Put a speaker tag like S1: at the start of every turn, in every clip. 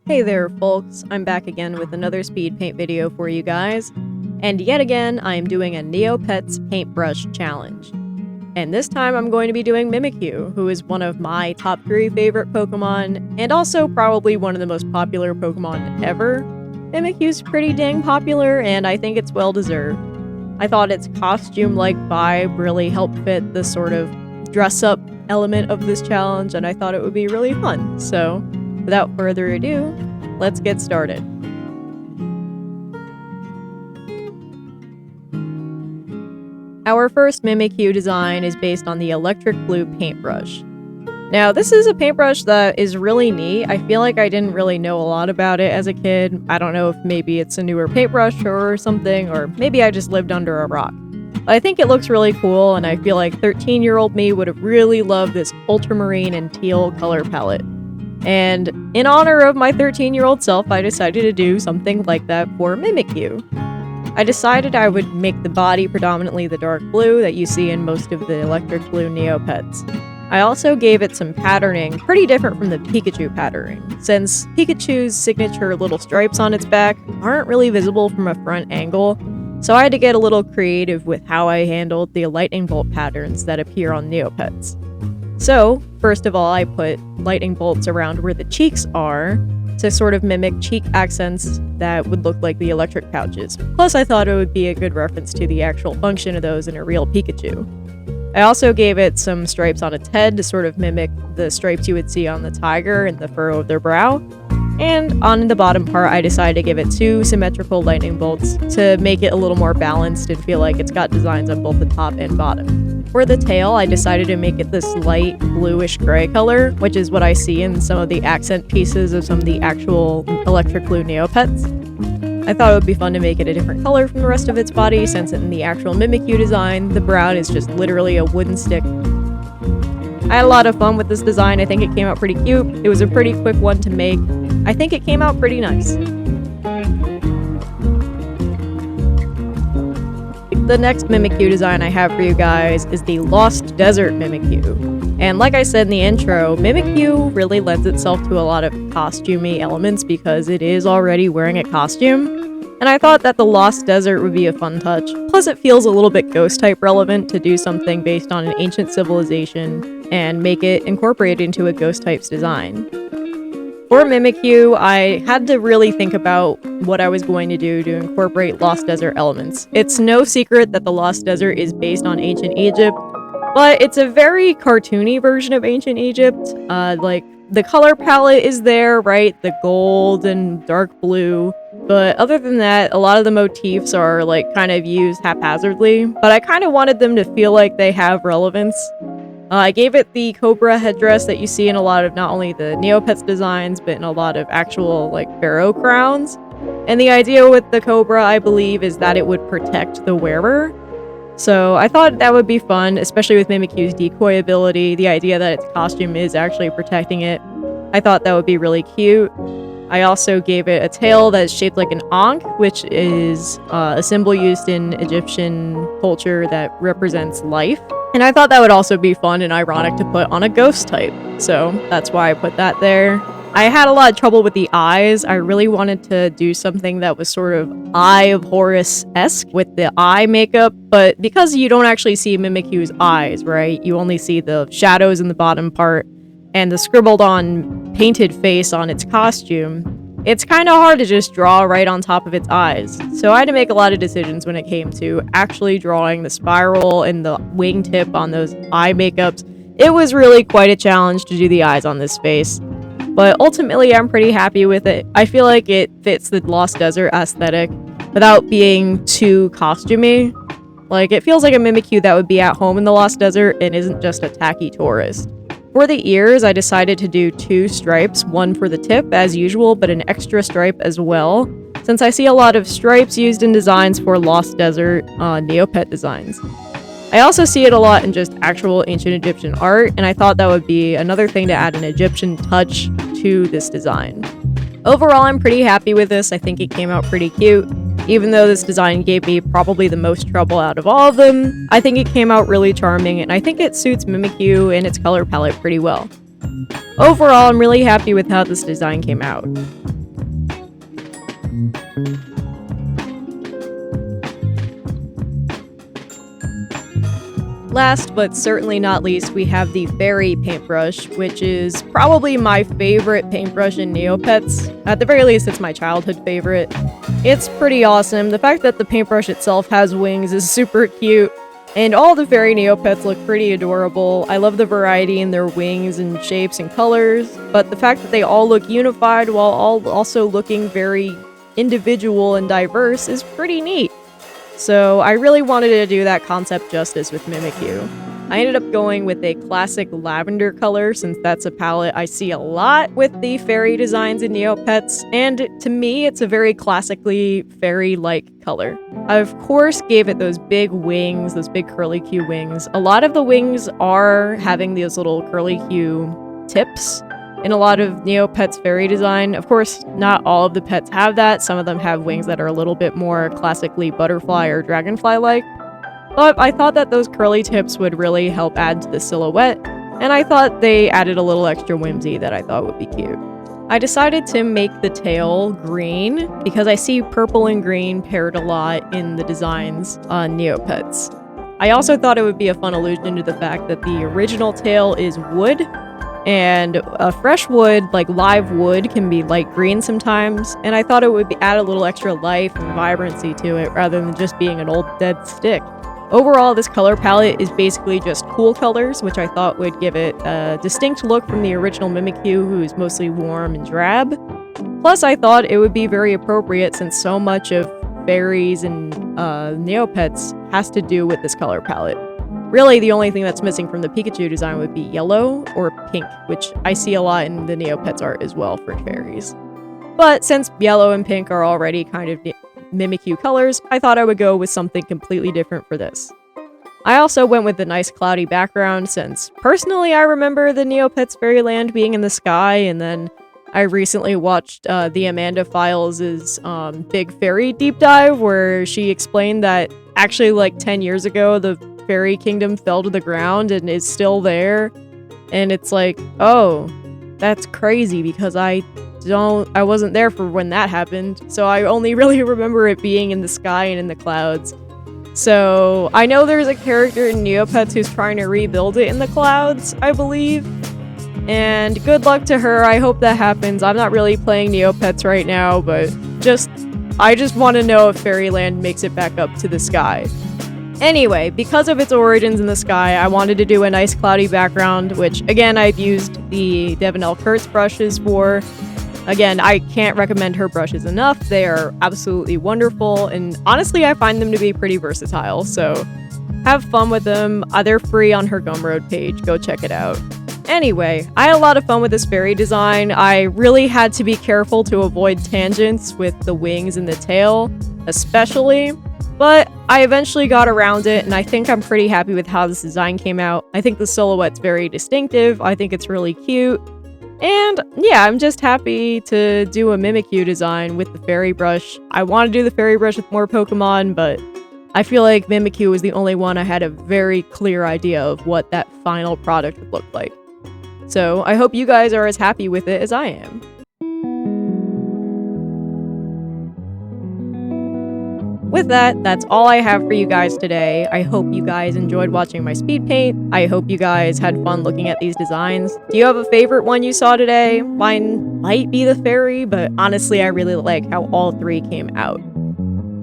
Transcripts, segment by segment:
S1: Hey there folks, I'm back again with another speed paint video for you guys, and yet again I am doing a Neopets paintbrush challenge. And this time I'm going to be doing Mimikyu, who is one of my top 3 favorite Pokemon, and also probably one of the most popular Pokemon ever. Mimikyu's pretty dang popular, and I think it's well deserved. I thought its costume-like vibe really helped fit the sort of dress-up element of this challenge, and I thought it would be really fun, so without further ado, let's get started. Our first Mimikyu design is based on the electric blue paintbrush. Now, this is a paintbrush that is really neat. I feel like I didn't really know a lot about it as a kid. I don't know if maybe it's a newer paintbrush or something, or maybe I just lived under a rock. But I think it looks really cool, and I feel like 13-year-old me would have really loved this ultramarine and teal color palette. And in honor of my 13-year-old self, I decided to do something like that for Mimikyu. I decided I would make the body predominantly the dark blue that you see in most of the electric blue Neopets. I also gave it some patterning, pretty different from the Pikachu patterning, since Pikachu's signature little stripes on its back aren't really visible from a front angle, so I had to get a little creative with how I handled the lightning bolt patterns that appear on Neopets. So, first of all, I put lightning bolts around where the cheeks are to sort of mimic cheek accents that would look like the electric pouches. Plus, I thought it would be a good reference to the actual function of those in a real Pikachu. I also gave it some stripes on its head to sort of mimic the stripes you would see on the tiger and the furrow of their brow. And on the bottom part, I decided to give it 2 symmetrical lightning bolts to make it a little more balanced and feel like it's got designs on both the top and bottom. For the tail, I decided to make it this light bluish gray color, which is what I see in some of the accent pieces of some of the actual electric blue Neopets. I thought it would be fun to make it a different color from the rest of its body, since in the actual Mimikyu design, the brown is just literally a wooden stick. I had a lot of fun with this design. I think it came out pretty cute. It was a pretty quick one to make. I think it came out pretty nice. The next Mimikyu design I have for you guys is the Lost Desert Mimikyu. And like I said in the intro, Mimikyu really lends itself to a lot of costumey elements because it is already wearing a costume. And I thought that the Lost Desert would be a fun touch. Plus it feels a little bit ghost-type relevant to do something based on an ancient civilization and make it incorporated into a ghost-type's design. For Mimikyu, I had to really think about what I was going to do to incorporate Lost Desert elements. It's no secret that the Lost Desert is based on ancient Egypt, but it's a very cartoony version of ancient Egypt. Like, the color palette is there, right? The gold and dark blue. But other than that, a lot of the motifs are like kind of used haphazardly, but I kind of wanted them to feel like they have relevance. I gave it the cobra headdress that you see in a lot of not only the Neopets designs, but in a lot of actual like pharaoh crowns. And the idea with the cobra, I believe, is that it would protect the wearer. So I thought that would be fun, especially with Mimikyu's decoy ability, the idea that its costume is actually protecting it. I thought that would be really cute. I also gave it a tail that's shaped like an ankh, which is a symbol used in Egyptian culture that represents life. And I thought that would also be fun and ironic to put on a ghost type, so that's why I put that there. I had a lot of trouble with the eyes. I really wanted to do something that was sort of Eye of Horus-esque with the eye makeup, but because you don't actually see Mimikyu's eyes, right? You only see the shadows in the bottom part and the scribbled on painted face on its costume. It's kind of hard to just draw right on top of its eyes, so I had to make a lot of decisions when it came to actually drawing the spiral and the wingtip on those eye makeups. It was really quite a challenge to do the eyes on this face, but ultimately I'm pretty happy with it. I feel like it fits the Lost Desert aesthetic without being too costumey. Like, it feels like a Mimikyu that would be at home in the Lost Desert and isn't just a tacky tourist. For the ears, I decided to do 2 stripes, one for the tip as usual, but an extra stripe as well, since I see a lot of stripes used in designs for Lost Desert Neopet designs. I also see it a lot in just actual ancient Egyptian art, and I thought that would be another thing to add an Egyptian touch to this design. Overall, I'm pretty happy with this. I think it came out pretty cute. Even though this design gave me probably the most trouble out of all of them, I think it came out really charming, and I think it suits Mimikyu and its color palette pretty well. Overall, I'm really happy with how this design came out. Last but certainly not least, we have the Fairy paintbrush, which is probably my favorite paintbrush in Neopets. At the very least, it's my childhood favorite. It's pretty awesome. The fact that the paintbrush itself has wings is super cute, and all the Fairy Neopets look pretty adorable. I love the variety in their wings and shapes and colors, but the fact that they all look unified while all also looking very individual and diverse is pretty neat. So I really wanted to do that concept justice with Mimikyu. I ended up going with a classic lavender color since that's a palette I see a lot with the fairy designs in Neopets, and to me it's a very classically fairy-like color. I of course gave it those big wings, those big curly-Q wings. A lot of the wings are having those little curly-Q tips in a lot of Neopets fairy design. Of course, not all of the pets have that. Some of them have wings that are a little bit more classically butterfly or dragonfly-like. But I thought that those curly tips would really help add to the silhouette, and I thought they added a little extra whimsy that I thought would be cute. I decided to make the tail green because I see purple and green paired a lot in the designs on Neopets. I also thought it would be a fun allusion to the fact that the original tail is wood, and fresh wood, like live wood, can be light green sometimes, and I thought it would add a little extra life and vibrancy to it rather than just being an old dead stick. Overall, this color palette is basically just cool colors, which I thought would give it a distinct look from the original Mimikyu, who's mostly warm and drab. Plus, I thought it would be very appropriate since so much of fairies and Neopets has to do with this color palette. Really, the only thing that's missing from the Pikachu design would be yellow or pink, which I see a lot in the Neopets art as well for fairies. But since yellow and pink are already kind of Mimikyu colors, I thought I would go with something completely different for this. I also went with the nice cloudy background since, personally, I remember the Neopets Fairyland being in the sky, and then I recently watched the Amanda Files' Big Fairy Deep Dive, where she explained that actually like 10 years ago, the Fairy Kingdom fell to the ground and is still there. And it's like, oh, that's crazy because I wasn't there for when that happened. So I only really remember it being in the sky and in the clouds. So I know there's a character in Neopets who's trying to rebuild it in the clouds, I believe. And good luck to her. I hope that happens. I'm not really playing Neopets right now, but I just want to know if Fairyland makes it back up to the sky. Anyway, because of its origins in the sky, I wanted to do a nice cloudy background, which again I've used the Devon L. Kurtz brushes for. Again, I can't recommend her brushes enough. They are absolutely wonderful, and honestly I find them to be pretty versatile, so have fun with them. They're free on her Gumroad page, go check it out. Anyway, I had a lot of fun with this fairy design. I really had to be careful to avoid tangents with the wings and the tail, especially. But I eventually got around it, and I think I'm pretty happy with how this design came out. I think the silhouette's very distinctive, I think it's really cute, and yeah, I'm just happy to do a Mimikyu design with the fairy brush. I want to do the fairy brush with more Pokemon, but I feel like Mimikyu was the only one I had a very clear idea of what that final product would look like. So I hope you guys are as happy with it as I am. With that, that's all I have for you guys today. I hope you guys enjoyed watching my speed paint. I hope you guys had fun looking at these designs. Do you have a favorite one you saw today? Mine might be the fairy, but honestly I really like how all three came out.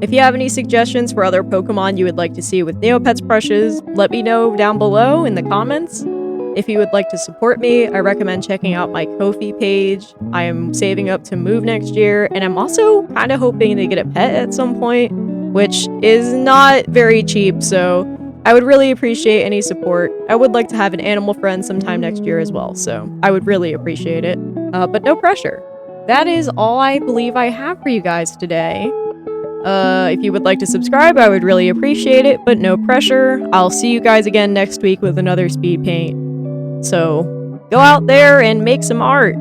S1: If you have any suggestions for other Pokemon you would like to see with Neopets brushes, let me know down below in the comments. If you would like to support me, I recommend checking out my Ko-fi page. I am saving up to move next year, and I'm also kind of hoping to get a pet at some point, which is not very cheap, so I would really appreciate any support. I would like to have an animal friend sometime next year as well, so I would really appreciate it. But no pressure. That is all I believe I have for you guys today. If you would like to subscribe, I would really appreciate it, but no pressure. I'll see you guys again next week with another speed paint. So go out there and make some art.